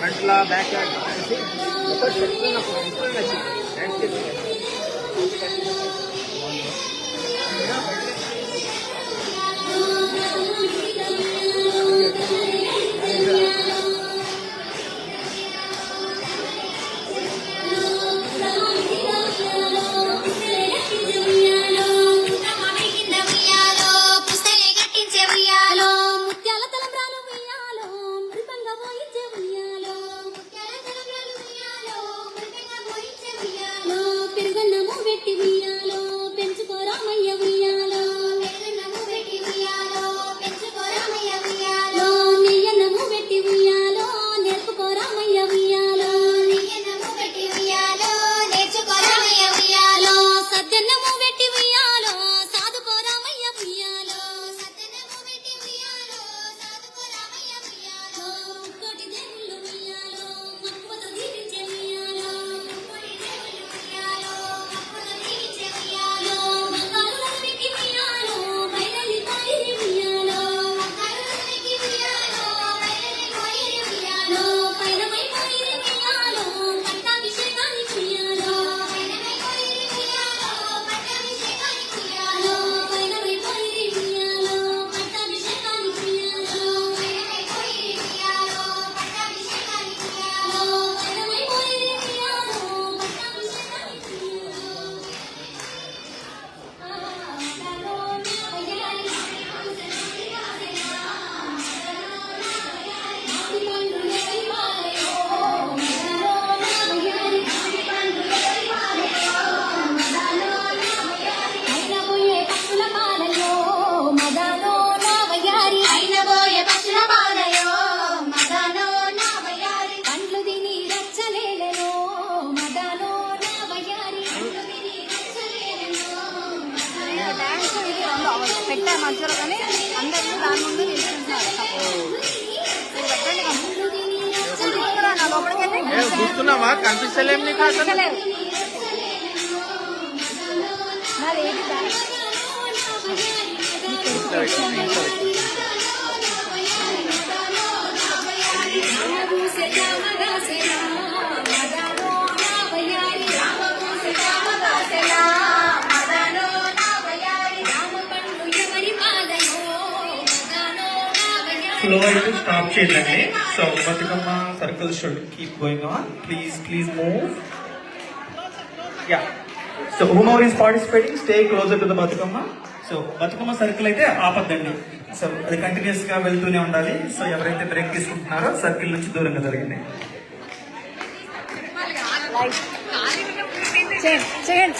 ఫ్రంట్లో back yard అనేసి ఒక సెక్షన్ నాకు డిఫరెంట్ నచ్చింది. పెట్టా మధ్యలో కానీ అందరూ దాని ముందు కూర్చున్నావా? కనిపిస్తలేం నీకు అసలు? Slow to stop చేయండి. So Batukama circle should keep going on. Please move. Yeah. So whomever is participating, stay closer to the Batukama. So Batukama circle అయితే ఆపద్దండి. సో అది కంటిన్యూస్ గా వెళ్తూనే ఉండాలి. సో ఎవరైతే బ్రేక్ తీసుకుంటున్నారో సర్కిల్ నుంచి దూరంగా జరిగింది. చేయండి